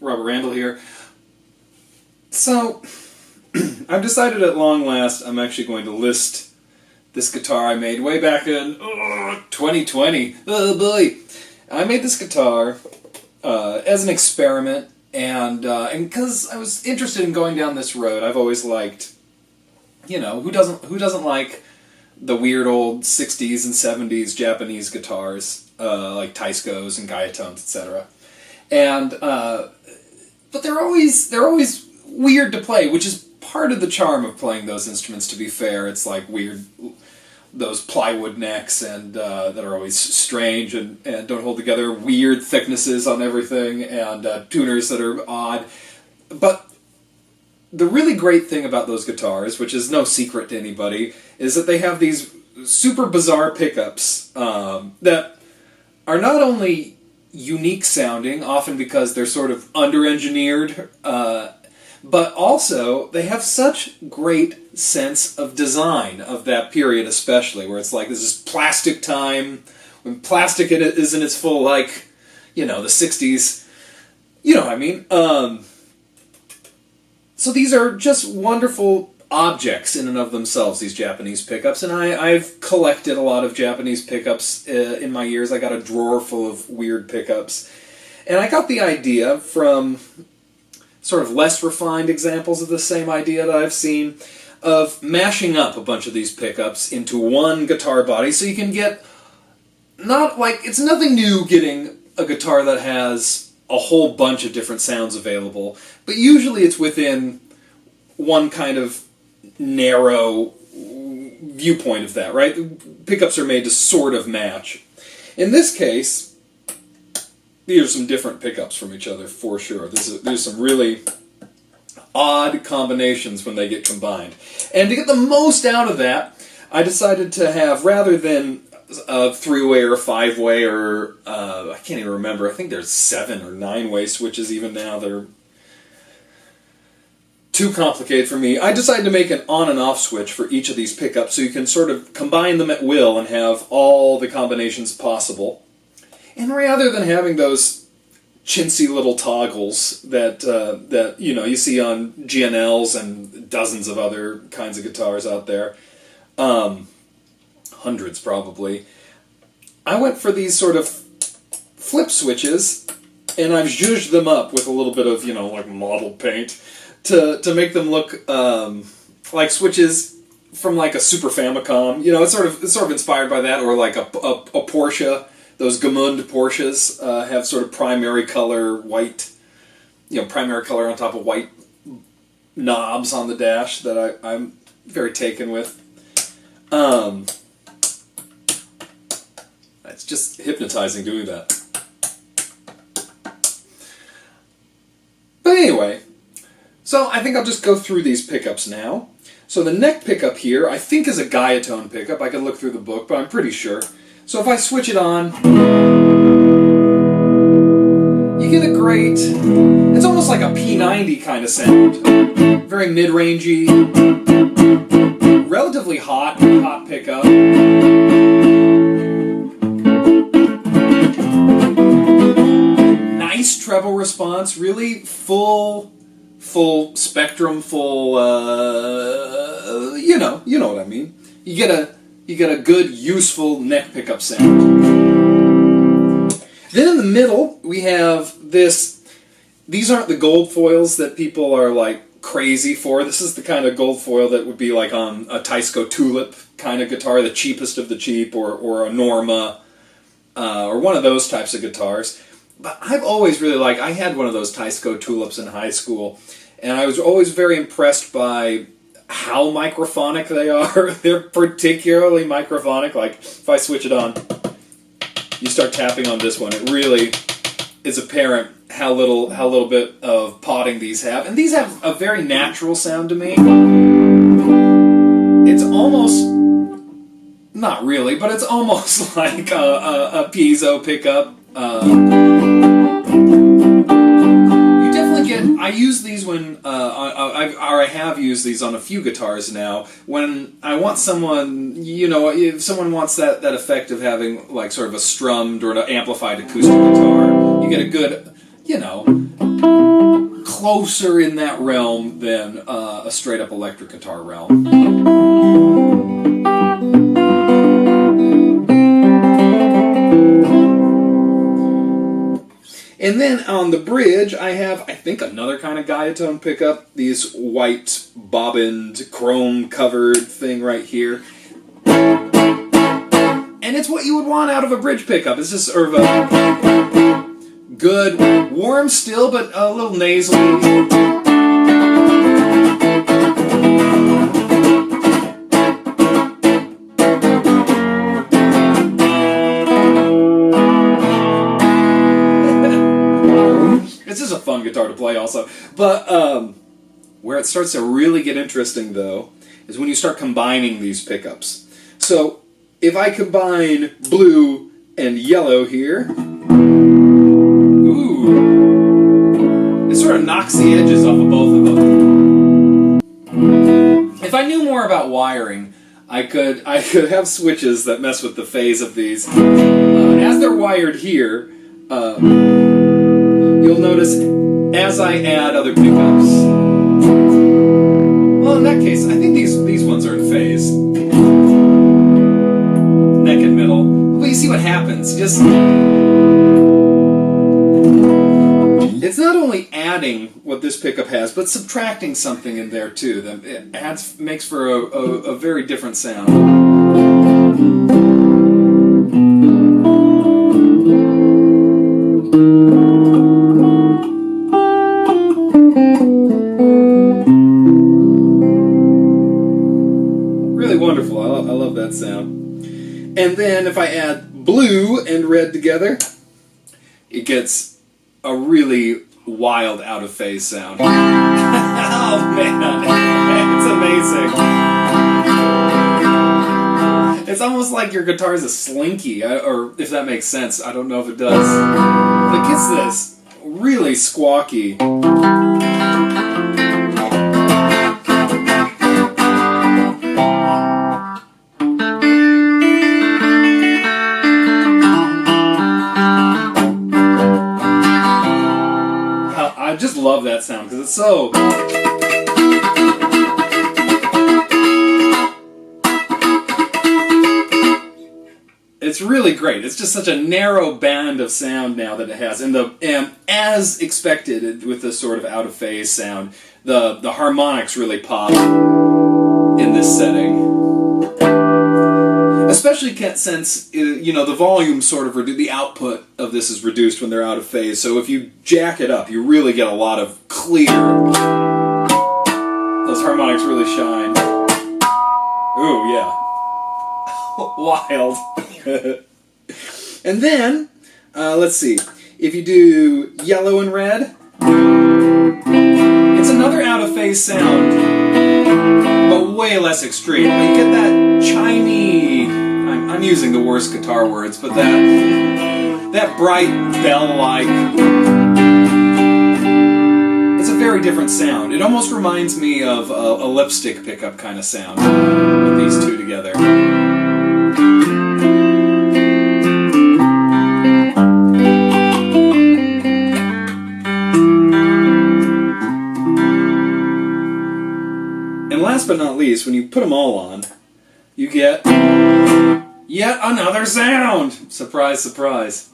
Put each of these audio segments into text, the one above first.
Robert Randall here. So, I've decided at long last I'm actually going to list this guitar I made way back in 2020. Oh boy! I made this guitar as an experiment, and because I was interested in going down this road. I've always liked, you know, who doesn't like the weird old 60s and 70s Japanese guitars, like Teiscos and Guyatones, etc. And but they're always weird to play, which is part of the charm of playing those instruments. To be fair, it's like weird, those plywood necks and that are always strange and don't hold together, weird thicknesses on everything, and tuners that are odd. But the really great thing about those guitars, which is no secret to anybody, is that they have these super bizarre pickups that are not only unique sounding, often because they're sort of under-engineered, but also they have such great sense of design of that period, especially, where it's like this is plastic time, when plastic is in its full, like, you know, the 60s, you know what I mean? So these are just wonderful objects in and of themselves, these Japanese pickups, and I've collected a lot of Japanese pickups in my years. I got a drawer full of weird pickups, and I got the idea from sort of less refined examples of the same idea that I've seen, of mashing up a bunch of these pickups into one guitar body, so you can get, not like, it's nothing new getting a guitar that has a whole bunch of different sounds available, but usually it's within one kind of narrow viewpoint of that, right? Pickups are made to sort of match. In this case, these are some different pickups from each other, for sure. There's some really odd combinations when they get combined. And to get the most out of that, I decided to have, rather than a three-way or a five-way or, I can't even remember, I think there's 7 or 9-way switches even now. They're too complicated for me. I decided to make an on and off switch for each of these pickups so you can sort of combine them at will and have all the combinations possible. And rather than having those chintzy little toggles that you know, you see on GNLs and dozens of other kinds of guitars out there, hundreds probably, I went for these sort of flip switches, and I've zhuzhed them up with a little bit of, you know, like model paint to make them look like switches from like a Super Famicom. You know, it's sort of inspired by that, or like a Porsche. Those Gamund Porsches have sort of primary color white, you know, primary color on top of white knobs on the dash that I'm very taken with. It's just hypnotizing doing that. But anyway, so I think I'll just go through these pickups now. So the neck pickup here, I think, is a Guyatone pickup. I could look through the book, but I'm pretty sure. So if I switch it on, you get a great, it's almost like a P90 kind of sound. Very mid-rangey, relatively hot pickup. Nice treble response, really full spectrum, you know what I mean. You get a good, useful neck pickup sound. Then in the middle, we have this. These aren't the gold foils that people are like crazy for. This is the kind of gold foil that would be like on a Teisco Tulip kind of guitar, the cheapest of the cheap, or a Norma, or one of those types of guitars. But I've always really liked, I had one of those Teisco Tulips in high school, and I was always very impressed by how microphonic they are. They're particularly microphonic. Like, if I switch it on, you start tapping on this one, it really is apparent how little bit of potting these have. And these have a very natural sound to me. It's almost, not really, but it's almost like a piezo pickup. You definitely get, I use these when, I have used these on a few guitars now, when I want someone, you know, if someone wants that effect of having like sort of a strummed or an amplified acoustic guitar, you get a good, you know, closer in that realm than a straight-up electric guitar realm. And then on the bridge, I have, I think, another kind of Guyatone pickup. These white, bobbined, chrome-covered thing right here. And it's what you would want out of a bridge pickup. It's just sort of a good, warm still, but a little nasally. It's just a fun guitar to play also. But where it starts to really get interesting, though, is when you start combining these pickups. So if I combine blue and yellow here, ooh, it sort of knocks the edges off of both of them. If I knew more about wiring, I could have switches that mess with the phase of these. As they're wired here, you'll notice as I add other pickups, well, in that case, I think these ones are in phase. Neck and middle. But you see what happens. Just it's not only adding what this pickup has, but subtracting something in there too. That it makes for a very different sound. Wonderful. I love that sound. And then if I add blue and red together, it gets a really wild out of phase sound. Oh man, it's amazing. It's almost like your guitar is a slinky, or if that makes sense. I don't know if it does. But it gets this really squawky. I just love that sound because it's so... It's really great. It's just such a narrow band of sound now that it has. And as expected with this sort of out of phase sound, the harmonics really pop in this setting. Especially since, the volume sort of the output of this is reduced when they're out of phase. So if you jack it up, you really get a lot of clear. Those harmonics really shine. Ooh, yeah. Wild. And then, let's see. If you do yellow and red, it's another out of phase sound, but way less extreme. But you get that chimey, I'm using the worst guitar words, but that bright bell-like, it's a very different sound. It almost reminds me of a lipstick pickup kind of sound with these two together. And last but not least, when you put them all on, you get yet another sound! Surprise, surprise.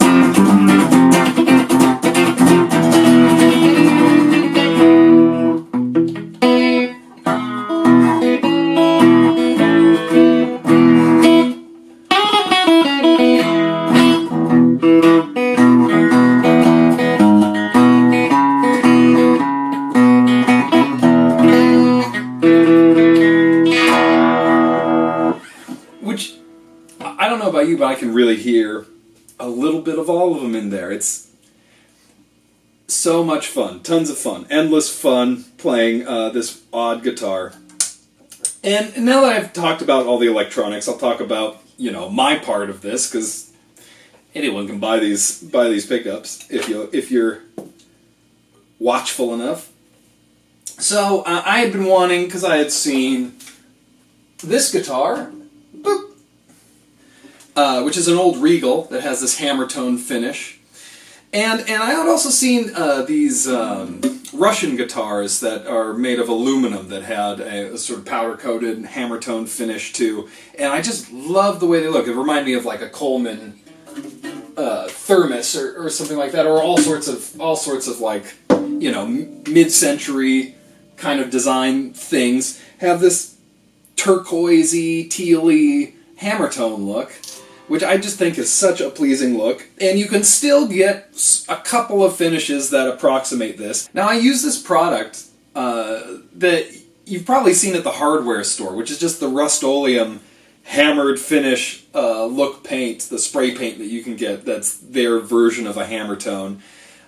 Which, I don't know about you, but I can really hear a little bit of all of them in there. It's so much fun. Tons of fun. Endless fun playing this odd guitar. And now that I've talked about all the electronics, I'll talk about, my part of this, because anyone can buy these pickups if you're watchful enough. So I had been wanting, because I had seen this guitar, which is an old Regal that has this hammer tone finish, and I had also seen these Russian guitars that are made of aluminum that had a sort of powder-coated hammer tone finish too, and I just love the way they look. It reminded me of like a Coleman thermos or something like that, or all sorts of like, you know, mid-century kind of design things have this turquoisey, tealy hammer tone look, which I just think is such a pleasing look. And you can still get a couple of finishes that approximate this. Now I use this product that you've probably seen at the hardware store, which is just the Rust-Oleum hammered finish look paint, the spray paint that you can get that's their version of a hammer tone.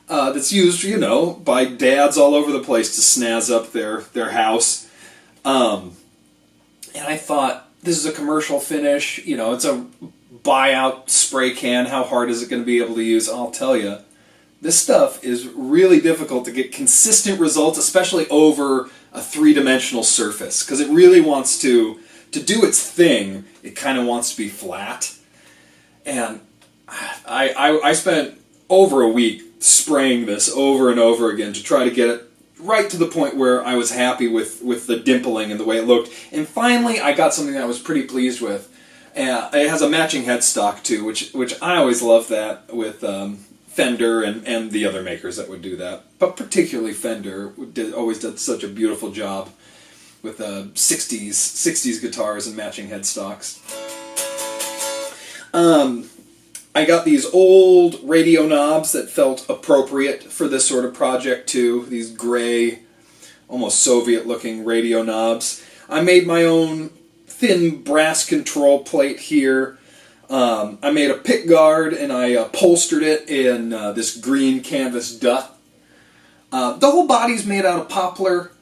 That's used, you know, by dads all over the place to snazz up their house. And I thought, this is a commercial finish, you know, it's a buy-out spray can, how hard is it going to be able to use? I'll tell you, this stuff is really difficult to get consistent results, especially over a three-dimensional surface, because it really wants to do its thing, it kind of wants to be flat. And I spent over a week spraying this over and over again to try to get it right to the point where I was happy with the dimpling and the way it looked. And finally, I got something that I was pretty pleased with. It has a matching headstock too, which I always love that with Fender and the other makers that would do that. But particularly Fender always did such a beautiful job with 60s guitars and matching headstocks. I got these old radio knobs that felt appropriate for this sort of project too. These gray, almost Soviet-looking radio knobs. I made my own thin brass control plate here. I made a pick guard and I upholstered it in this green canvas duck. The whole body's made out of poplar.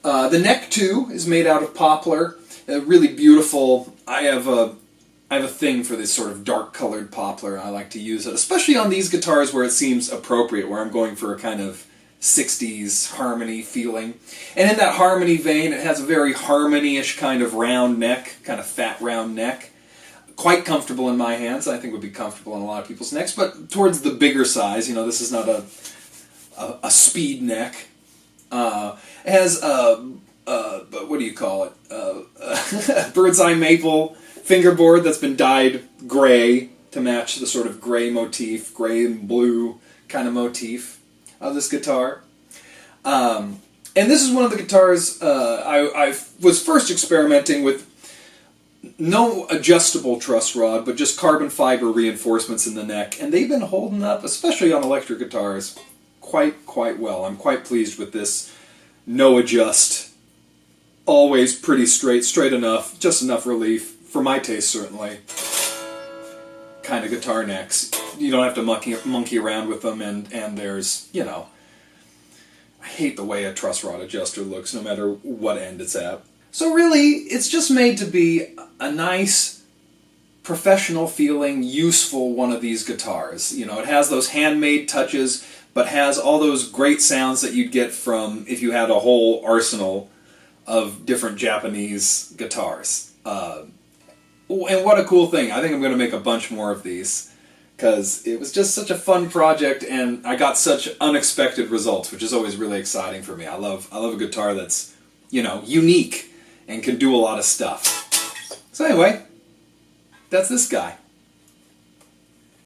The neck too is made out of poplar. Really beautiful. I have a thing for this sort of dark-colored poplar. I like to use it, especially on these guitars where it seems appropriate, where I'm going for a kind of 60s harmony feeling. And in that harmony vein, it has a very harmony-ish kind of round neck, kind of fat round neck. Quite comfortable in my hands. I think would be comfortable in a lot of people's necks, but towards the bigger size, you know, this is not a speed neck. It has what do you call it? Bird's eye maple fingerboard that's been dyed gray to match the sort of gray motif, gray and blue kind of motif of this guitar. And this is one of the guitars I was first experimenting with no adjustable truss rod, but just carbon fiber reinforcements in the neck, and they've been holding up, especially on electric guitars, quite well. I'm quite pleased with this no adjust, always pretty straight enough, just enough relief, for my taste certainly, kind of guitar necks. You don't have to monkey around with them, and there's, you know, I hate the way a truss rod adjuster looks no matter what end it's at. So really, it's just made to be a nice, professional feeling, useful one of these guitars. You know, it has those handmade touches, but has all those great sounds that you'd get from if you had a whole arsenal of different Japanese guitars. And what a cool thing. I think I'm going to make a bunch more of these, because it was just such a fun project, and I got such unexpected results, which is always really exciting for me. I love a guitar that's, you know, unique and can do a lot of stuff. So anyway, that's this guy.